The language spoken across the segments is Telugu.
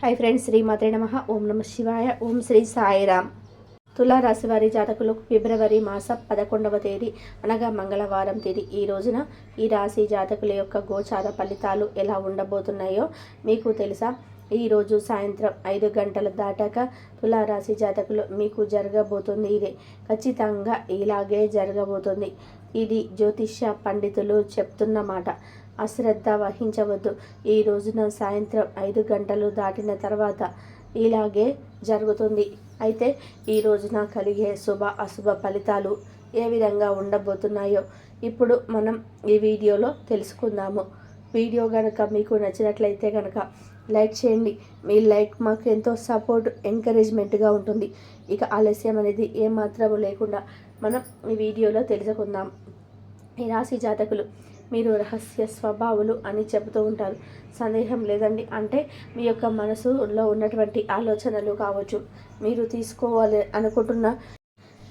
హాయ్ ఫ్రెండ్స్, శ్రీమాత్రే నమః. ఓం నమ శివాయ. ఓం శ్రీ సాయిరామ్. తులారాశి వారి జాతకులకు ఫిబ్రవరి మాసం 11వ తేదీ అనగా మంగళవారం తేదీ ఈ రోజున ఈ రాశి జాతకుల యొక్క గోచార ఫలితాలు ఎలా ఉండబోతున్నాయో మీకు తెలుసా? ఈరోజు సాయంత్రం 5 గంటలు దాటాక తులారాశి జాతకులు మీకు జరగబోతుంది ఇదే. ఖచ్చితంగా ఇలాగే జరగబోతుంది. ఇది జ్యోతిష్య పండితులు చెప్తున్నమాట. అశ్రద్ధ వహించవద్దు. ఈ రోజున సాయంత్రం 5 గంటలు దాటిన తర్వాత ఇలాగే జరుగుతుంది. అయితే ఈ రోజున కలిగే శుభ అశుభ ఫలితాలు ఏ విధంగా ఉండబోతున్నాయో ఇప్పుడు మనం ఈ వీడియోలో తెలుసుకుందాము. వీడియో కనుక మీకు నచ్చినట్లయితే కనుక లైక్ చేయండి. మీ లైక్ మాకు ఎంతో సపోర్ట్, ఎంకరేజ్మెంట్గా ఉంటుంది. ఇక ఆలస్యం అనేది ఏమాత్రం లేకుండా మనం ఈ వీడియోలో తెలుసుకుందాం. ఈ రాశి జాతకులు మీరు రహస్య స్వభావులు అని చెబుతూ ఉంటారు. సందేహం లేదండి. అంటే మీ యొక్క మనసులో ఉన్నటువంటి ఆలోచనలు కావచ్చు, మీరు తీసుకోవాలి అనుకుంటున్న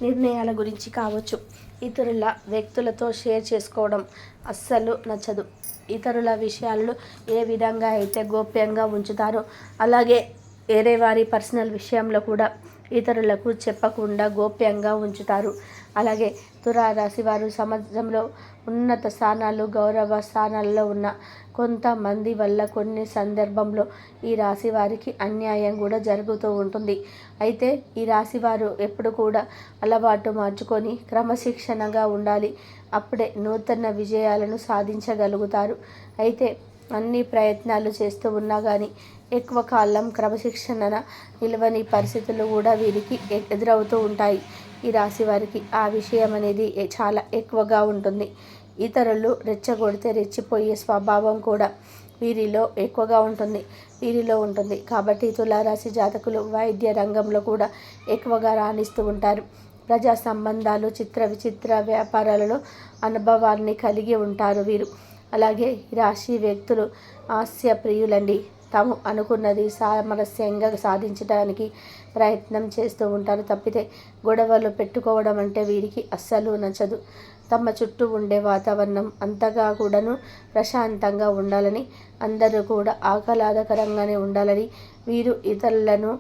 నిర్ణయాల గురించి కావచ్చు, ఇతరుల వ్యక్తులతో షేర్ చేసుకోవడం అస్సలు నచ్చదు. ఇతరుల విషయాలను ఏ విధంగా అయితే గోప్యంగా ఉంచుతారో అలాగే వేరే వారి పర్సనల్ విషయంలో కూడా ఇతరులకు చెప్పకుండా గోప్యంగా ఉంచుతారు. అలాగే తులారాశి వారు సమాజంలో ఉన్నత స్థానాలు, గౌరవ స్థానాల్లో ఉన్న కొంతమంది వల్ల కొన్ని సందర్భంలో ఈ రాశి వారికి అన్యాయం కూడా జరుగుతూ ఉంటుంది. అయితే ఈ రాశి వారు ఎప్పుడు కూడా అలవాటు మార్చుకొని క్రమశిక్షణగా ఉండాలి. అప్పుడే నూతన విజయాలను సాధించగలుగుతారు. అయితే అన్ని ప్రయత్నాలు చేస్తూ ఉన్నా కానీ ఎక్కువ కాలం క్రమశిక్షణ నిలవని పరిస్థితులు కూడా వీరికి ఎదురవుతూ ఉంటాయి. ఈ రాశి వారికి ఆ విషయం అనేది చాలా ఎక్కువగా ఉంటుంది. ఇతరులు రెచ్చగొడితే రెచ్చిపోయే స్వభావం కూడా వీరిలో ఎక్కువగా ఉంటుంది. కాబట్టి తులారాశి జాతకులు వైద్య రంగంలో కూడా ఎక్కువగా రాణిస్తూ ఉంటారు. ప్రజా సంబంధాలు, చిత్ర విచిత్ర వ్యాపారాలలో అనుభవాన్ని కలిగి ఉంటారు వీరు. అలాగే ఈ రాశి వ్యక్తులు హాస్య ప్రియులండి. తాము అనుకున్నది సామరస్యంగా సాధించడానికి ప్రయత్నం చేస్తూ ఉంటారు. తప్పితే గొడవలు పెట్టుకోవడం అంటే వీరికి అస్సలు నచ్చదు. తమ చుట్టూ ఉండే వాతావరణం అంతగా కూడాను ప్రశాంతంగా ఉండాలని, అందరూ కూడా ఆహ్లాదకరంగానే ఉండాలని వీరు ఇతరులను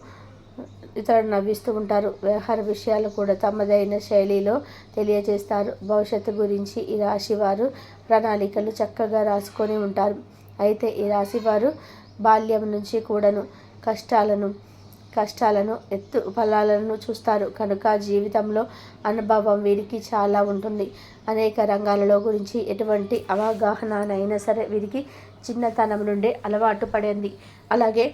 నవ్విస్తూ ఉంటారు. వ్యవహార విషయాలు కూడా తమదైన శైలిలో తెలియజేస్తారు. భవిష్యత్తు గురించి ఈ రాశి వారు ప్రణాళికలు చక్కగా రాసుకొని ఉంటారు. అయితే ఈ రాశి వారు బాల్యం నుంచి కూడాను కష్టాలను ఎత్తు ఫలాలను చూస్తారు. కనుక జీవితంలో అనుభవం వీరికి చాలా ఉంటుంది. అనేక రంగాలలో గురించి ఎటువంటి అవగాహనైనా సరే వీరికి చిన్నతనం నుండే అలవాటు పడింది. అలాగే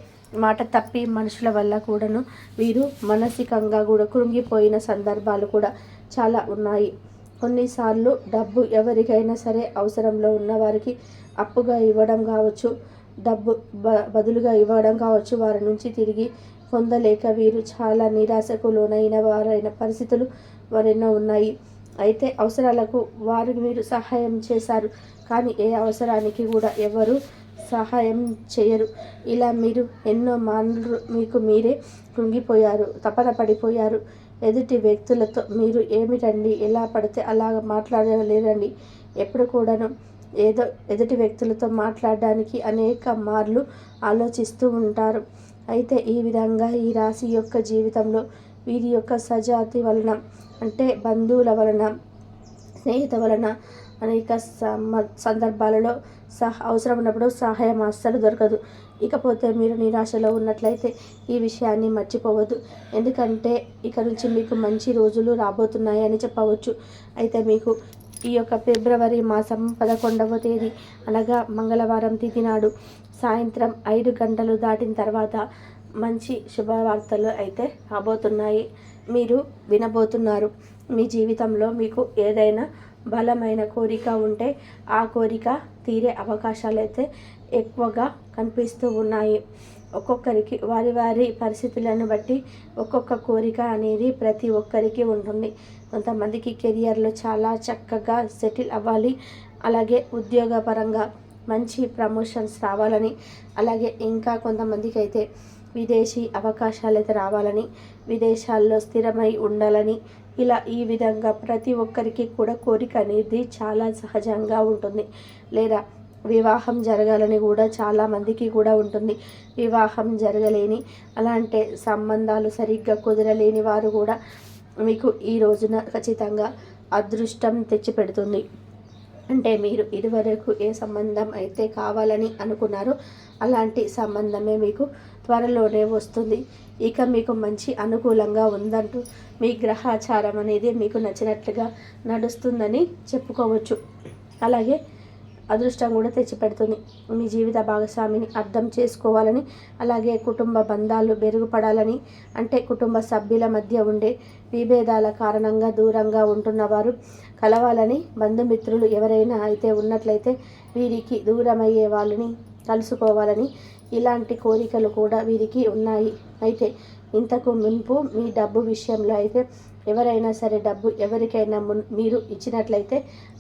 మాట తప్పి మనుషుల వల్ల కూడాను వీరు మానసికంగా కూడా కృంగిపోయిన సందర్భాలు కూడా చాలా ఉన్నాయి. కొన్నిసార్లు డబ్బు ఎవరికైనా సరే అవసరంలో ఉన్నవారికి అప్పుగా ఇవ్వడం కావచ్చు, డబ్బు బదులుగా ఇవ్వడం కావచ్చు, వారి నుంచి తిరిగి పొందలేక వీరు చాలా నిరాశకు లోనైన వారైన పరిస్థితులు మరెన్నో ఉన్నాయి. అయితే అవసరాలకు వారికి మీరు సహాయం చేశారు, కానీ ఏ అవసరానికి కూడా ఎవరు సహాయం చేయరు. ఇలా మీరు ఎన్నో మార్లు మీకు మీరే కృంగిపోయారు, తపన పడిపోయారు. ఎదుటి వ్యక్తులతో మీరు ఏమిటండి ఎలా పడితే అలా మాట్లాడలేరండి. ఎప్పుడు కూడాను ఏదో ఎదుటి వ్యక్తులతో మాట్లాడడానికి అనేక మార్లు ఆలోచిస్తూ ఉంటారు. అయితే ఈ విధంగా ఈ రాశి యొక్క జీవితంలో వీరి యొక్క సజాతి వలన, అంటే బంధువుల వలన, స్నేహితుల వలన అనేక సందర్భాలలో అవసరం ఉన్నప్పుడు సహాయం అస్సలు దొరకదు. ఇకపోతే మీరు నిరాశలో ఉన్నట్లయితే ఈ విషయాన్ని మర్చిపోవద్దు. ఎందుకంటే ఇక నుంచి మీకు మంచి రోజులు రాబోతున్నాయని చెప్పవచ్చు. అయితే మీకు ఈ యొక్క ఫిబ్రవరి మాసం 11వ తేదీ అనగా మంగళవారం తిథి నాడు సాయంత్రం 5 గంటలు దాటిన తర్వాత మంచి శుభవార్తలు అయితే రాబోతున్నాయి. మీరు వినబోతున్నారు. మీ జీవితంలో మీకు ఏదైనా బలమైన కోరిక ఉంటే ఆ కోరిక తీరే అవకాశాలు అయితే ఎక్కువగా కనిపిస్తూ ఉన్నాయి. ఒక్కొక్కరికి వారి పరిస్థితులను బట్టి ఒక్కొక్క కోరిక అనేది ప్రతి ఒక్కరికి ఉంటుంది. కొంతమందికి కెరియర్లో చాలా చక్కగా సెటిల్ అవ్వాలి, అలాగే ఉద్యోగపరంగా మంచి ప్రమోషన్స్ రావాలని, అలాగే ఇంకా కొంతమందికి అయితే విదేశీ అవకాశాలు అయితే రావాలని, విదేశాల్లో స్థిరమై ఉండాలని, ఇలా ఈ విధంగా ప్రతి ఒక్కరికి కూడా కోరిక అనేది చాలా సహజంగా ఉంటుంది. లేదా వివాహం జరగాలని కూడా చాలామందికి కూడా ఉంటుంది. వివాహం జరగలేని అలాంటి సంబంధాలు సరిగ్గా కుదరలేని వారు కూడా మీకు ఈ రోజున ఖచ్చితంగా అదృష్టం తెచ్చిపెడుతుంది. అంటే మీరు ఇదివరకు ఏ సంబంధం అయితే కావాలని అనుకున్నారో అలాంటి సంబంధమే మీకు త్వరలోనే వస్తుంది. ఇక మీకు మంచి అనుకూలంగా ఉందంటూ మీ గ్రహాచారం అనేది మీకు నచ్చినట్లుగా నడుస్తుందని చెప్పుకోవచ్చు. అలాగే అదృష్టం కూడా తెచ్చిపెడుతుంది. మీ జీవిత భాగస్వామిని అర్థం చేసుకోవాలని, అలాగే కుటుంబ బంధాలు మెరుగుపడాలని, అంటే కుటుంబ సభ్యుల మధ్య ఉండే విభేదాల కారణంగా దూరంగా ఉంటున్నవారు కలవాలని, బంధుమిత్రులు ఎవరైనా అయితే ఉన్నట్లయితే వీరికి దూరమయ్యే వాళ్ళని కలుసుకోవాలని, ఇలాంటి కోరికలు కూడా వీరికి ఉన్నాయి. అయితే ఇంతకు మున్పు మీ డబ్బు విషయంలో అయితే ఎవరైనా సరే డబ్బు ఎవరికైనా మీరు ఇచ్చినట్లయితే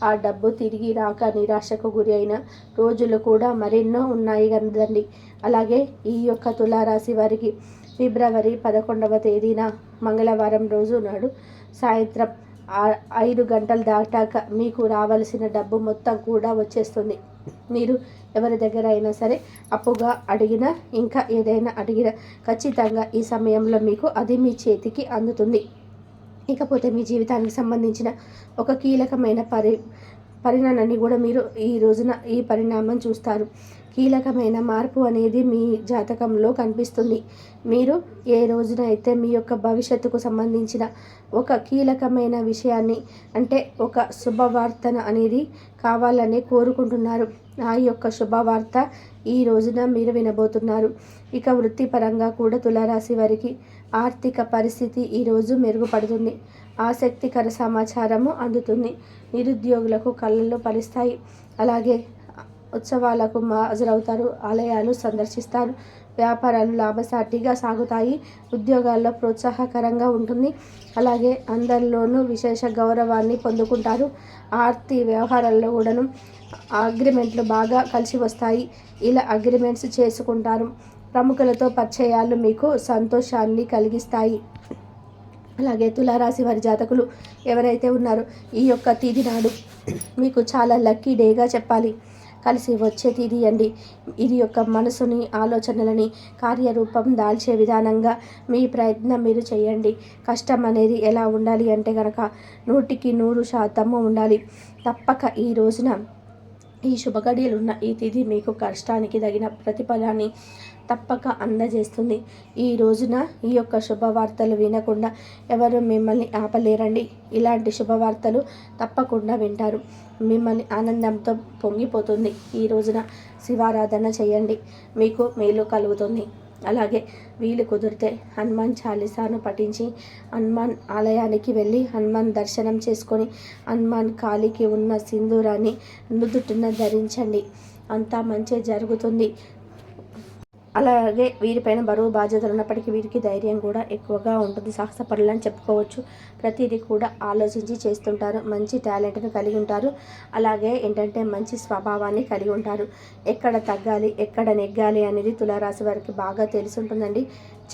ఆ డబ్బు తిరిగి రాక నిరాశకు గురి అయిన రోజులు కూడా మరెన్నో ఉన్నాయి కదండి. అలాగే ఈ యొక్క తులారాశి వారికి ఫిబ్రవరి 11వ తేదీన మంగళవారం రోజు నాడు సాయంత్రం 5 గంటలు దాటాక మీకు రావాల్సిన డబ్బు మొత్తం కూడా వచ్చేస్తుంది. మీరు ఎవరి దగ్గర అయినా సరే అప్పుగా అడిగినా, ఇంకా ఏదైనా అడిగినా ఖచ్చితంగా ఈ సమయంలో మీకు అది మీ చేతికి అందుతుంది. ఇకపోతే మీ జీవితానికి సంబంధించిన ఒక కీలకమైన పరిణామాన్ని కూడా మీరు ఈ రోజున ఈ పరిణామం చూస్తారు. కీలకమైన మార్పు అనేది మీ జాతకంలో కనిపిస్తుంది. మీరు ఏ రోజున అయితే మీ యొక్క భవిష్యత్తుకు సంబంధించిన ఒక కీలకమైన విషయాన్ని, అంటే ఒక శుభవార్తను అనేది కావాలని కోరుకుంటున్నారు. ఆ యొక్క శుభవార్త ఈ రోజున మీరు వినబోతున్నారు. ఇక వృత్తిపరంగా కూడా తులారాశి వారికి ఆర్థిక పరిస్థితి ఈరోజు మెరుగుపడుతుంది. ఆసక్తికర సమాచారము అందుతుంది. నిరుద్యోగులకు కళ్ళల్లో పలుస్తాయి. అలాగే ఉత్సవాలకు హాజరవుతారు. ఆలయాలు సందర్శిస్తారు. వ్యాపారాలు లాభసాటిగా సాగుతాయి. ఉద్యోగాల్లో ప్రోత్సాహకరంగా ఉంటుంది. అలాగే అందరిలోనూ విశేష గౌరవాన్ని పొందుకుంటారు. ఆర్థిక వ్యవహారాల్లో కూడాను అగ్రిమెంట్లు బాగా కలిసి వస్తాయి. ఇలా అగ్రిమెంట్స్ చేసుకుంటారు. ప్రముఖులతో పరిచయాలు మీకు సంతోషాన్ని కలిగిస్తాయి. అలాగే తులారాశి వారి జాతకులు ఎవరైతే ఉన్నారో ఈ యొక్క తిథి నాడు మీకు చాలా లక్కీ డేగా చెప్పాలి. కలిసి వచ్చే తిథి అండి. ఇది యొక్క మనసుని, ఆలోచనలని కార్యరూపం దాల్చే విధానంగా మీ ప్రయత్నం మీరు చేయండి. కష్టం అనేది ఎలా ఉండాలి అంటే కనుక 100కి 100% ఉండాలి. తప్పక ఈ రోజున ఈ శుభగడియలు ఉన్న ఈ తిథి మీకు కష్టానికి తగిన ప్రతిఫలాన్ని తప్పక అందజేస్తుంది. ఈ రోజున ఈ యొక్క శుభవార్తలు వినకుండా ఎవరు మిమ్మల్ని ఆపలేరండి. ఇలాంటి శుభవార్తలు తప్పకుండా వింటారు. మిమ్మల్ని ఆనందంతో పొంగిపోతుంది. ఈ రోజున శివారాధన చేయండి, మీకు మేలు కలుగుతుంది. అలాగే వీలు కుదిరితే హనుమాన్ చాలీసాను పఠించి హనుమాన్ ఆలయానికి వెళ్ళి హనుమాన్ దర్శనం చేసుకొని హనుమాన్ కాలికి ఉన్న సింధూరాన్ని నుదుటిన ధరించండి. అంతా మంచి జరుగుతుంది. అలాగే వీరిపైన బరువు బాధ్యతలు ఉన్నప్పటికీ వీరికి ధైర్యం కూడా ఎక్కువగా ఉంటుంది. సాహసపరులు అని చెప్పుకోవచ్చు. ప్రతిదీ కూడా ఆలోచించి చేస్తుంటారు. మంచి టాలెంట్ను కలిగి ఉంటారు. అలాగే ఏంటంటే మంచి స్వభావాన్ని కలిగి ఉంటారు. ఎక్కడ తగ్గాలి, ఎక్కడ నెగ్గాలి అనేది తులారాశి వారికి బాగా తెలిసి ఉంటుందండి.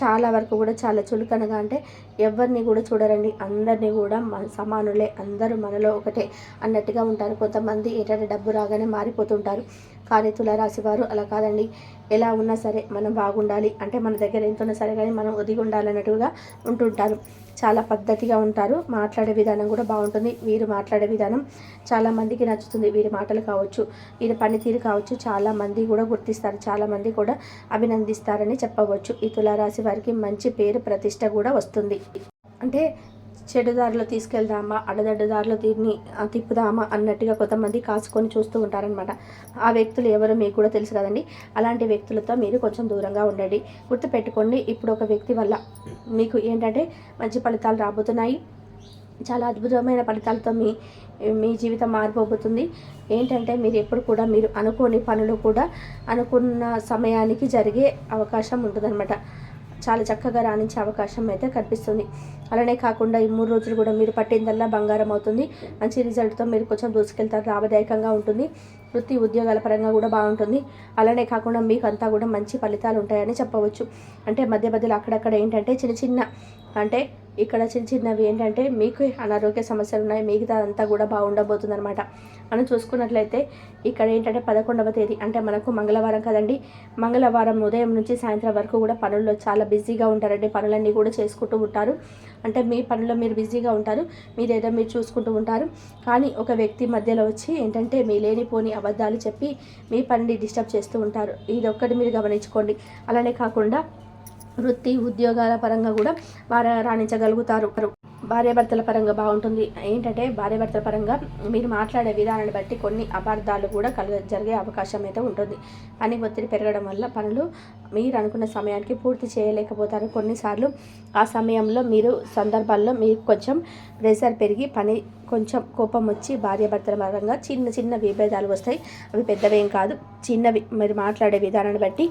చాలా వరకు కూడా చాలా చులకనగా, అంటే ఎవరిని కూడా చూడరండి. అందరినీ కూడా సమానులే, అందరూ మనలో ఒకటే అన్నట్టుగా ఉంటారు. కొంతమంది ఏంటంటే డబ్బు రాగానే మారిపోతుంటారు. కానీ తులారాశి వారు అలా కాదండి. ఎలా ఉన్నా సరే మనం బాగుండాలి, అంటే మన దగ్గర ఎంత ఉన్నా సరే కానీ మనం ఒదిగి ఉండాలన్నట్టుగా ఉంటుంటారు. చాలా పద్ధతిగా ఉంటారు. మాట్లాడే విధానం కూడా బాగుంటుంది. వీరు మాట్లాడే విధానం చాలామందికి నచ్చుతుంది. వీరి మాటలు కావచ్చు, వీరి పనితీరు కావచ్చు, చాలామంది కూడా గుర్తిస్తారు. చాలామంది కూడా అభినందిస్తారని చెప్పవచ్చు. ఈ తులారాశి వారికి మంచి పేరు ప్రతిష్ట కూడా వస్తుంది. అంటే చెడు దారిలో తీసుకెళ్దామా, అడదడ్డు దారిలో దీన్ని తిప్పుదామా అన్నట్టుగా కొంతమంది కాసుకొని చూస్తూ ఉంటారనమాట. ఆ వ్యక్తులు ఎవరో మీకు కూడా తెలుసు కదండి. అలాంటి వ్యక్తులతో మీరు కొంచెం దూరంగా ఉండండి. గుర్తుపెట్టుకోండి, ఇప్పుడు ఒక వ్యక్తి వల్ల మీకు ఏంటంటే మంచి ఫలితాలు రాబోతున్నాయి. చాలా అద్భుతమైన ఫలితాలతో మీ జీవితం మారిపోబోతుంది. ఏంటంటే మీరు ఎప్పుడు కూడా మీరు అనుకోని పనులు కూడా అనుకున్న సమయానికి జరిగే అవకాశం ఉంటుందన్నమాట. చాలా చక్కగా రాణించే అవకాశం అయితే కనిపిస్తుంది. అలానే కాకుండా ఈ 3 రోజులు కూడా మీరు పట్టిందల్లా బంగారం అవుతుంది. మంచి రిజల్ట్తో మీరు కొంచెం దూసుకెళ్తారు. లాభదాయకంగా ఉంటుంది. వృత్తి ఉద్యోగాల పరంగా కూడా బాగుంటుంది. అలానే కాకుండా మీకు అంతా కూడా మంచి ఫలితాలు ఉంటాయని చెప్పవచ్చు. అంటే మధ్య మధ్యలో అక్కడక్కడ ఏంటంటే చిన్న చిన్న, అంటే ఇక్కడ చిన్న చిన్నవి ఏంటంటే మీకు అనారోగ్య సమస్యలు ఉన్నాయి, మిగతా అంతా కూడా బాగుండబోతుంది అనమాట. మనం చూసుకున్నట్లయితే ఇక్కడ ఏంటంటే 11వ తేదీ అంటే మనకు మంగళవారం కదండి. మంగళవారం ఉదయం నుంచి సాయంత్రం వరకు కూడా పనుల్లో చాలా బిజీగా ఉంటారండి. పనులన్నీ కూడా చేసుకుంటూ ఉంటారు. అంటే మీ పనుల్లో మీరు బిజీగా ఉంటారు, మీరేదో మీరు చూసుకుంటూ ఉంటారు. కానీ ఒక వ్యక్తి మధ్యలో వచ్చి ఏంటంటే మీ లేనిపోని అబద్ధాలు చెప్పి మీ పనిని డిస్టర్బ్ చేస్తూ ఉంటారు. ఇది ఒక్కటి మీరు గమనించుకోండి. అలానే కాకుండా వృత్తి ఉద్యోగాల పరంగా కూడా వారు రాణించగలుగుతారు. భార్యాభర్తల పరంగా బాగుంటుంది. ఏంటంటే భార్యాభర్తల పరంగా మీరు మాట్లాడే విధానాన్ని బట్టి కొన్ని అపార్థాలు కూడా జరిగే అవకాశం అయితే ఉంటుంది. పని ఒత్తిడి పెరగడం వల్ల పనులు మీరు అనుకున్న సమయానికి పూర్తి చేయలేకపోతారు. కొన్నిసార్లు ఆ సమయంలో సందర్భాల్లో మీకు కొంచెం ప్రెషర్ పెరిగి పని కొంచెం కోపం వచ్చి భార్యాభర్తల పరంగా చిన్న చిన్న విభేదాలు వస్తాయి. అవి పెద్దవేం కాదు, చిన్నవి. మీరు మాట్లాడే విధానాన్ని బట్టి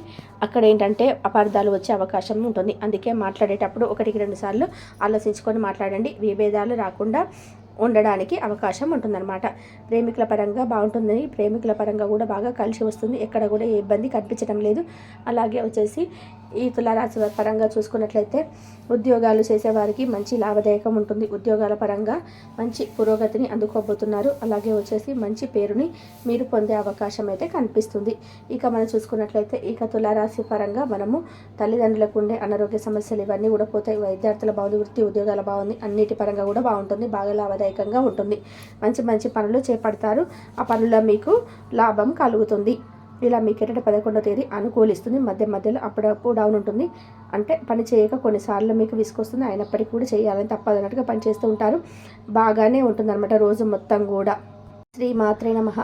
అక్కడ ఏంటంటే అపార్థాలు వచ్చే అవకాశం ఉంటుంది. అందుకే మాట్లాడేటప్పుడు 1-2 సార్లు ఆలోచించుకొని మాట్లాడండి. విభేదాలు రాకుండా ఉండడానికి అవకాశం ఉంటుందన్నమాట. ప్రేమికుల పరంగా బాగుంటుందని, ప్రేమికుల పరంగా కూడా బాగా కలిసి వస్తుంది. ఎక్కడ కూడా ఏ ఇబ్బంది కనిపించడం లేదు. అలాగే వచ్చేసి ఈ తులారాశి పరంగా చూసుకున్నట్లయితే ఉద్యోగాలు చేసేవారికి మంచి లాభదాయకం ఉంటుంది. ఉద్యోగాల పరంగా మంచి పురోగతిని అందుకోబోతున్నారు. అలాగే వచ్చేసి మంచి పేరుని మీరు పొందే అవకాశం అయితే కనిపిస్తుంది. ఇక మనం చూసుకున్నట్లయితే ఇక తులారాశి పరంగా మనము తల్లిదండ్రులకు ఉండే అనారోగ్య సమస్యలు ఇవన్నీ కూడా పోతాయి. విద్యార్థుల బాగుంది, వృత్తి ఉద్యోగాల బాగుంది, అన్నిటి పరంగా కూడా బాగుంటుంది. బాగా లాభదాయకంగా ఉంటుంది. మంచి మంచి పనులు చేపడతారు. ఆ పనుల్లో మీకు లాభం కలుగుతుంది. ఇలా మీకు ఏంటంటే 11వ తేదీ అనుకూలిస్తుంది. మధ్యలో అప్పుడప్పుడు డౌన్ ఉంటుంది. అంటే పని చేయక కొన్నిసార్లు మీకు విసుకొస్తుంది. అయినప్పటికీ కూడా చేయాలని తప్పదన్నట్టుగా పని చేస్తూ ఉంటారు. బాగానే ఉంటుందన్నమాట రోజు మొత్తం కూడా. శ్రీ మాత్రే నమః.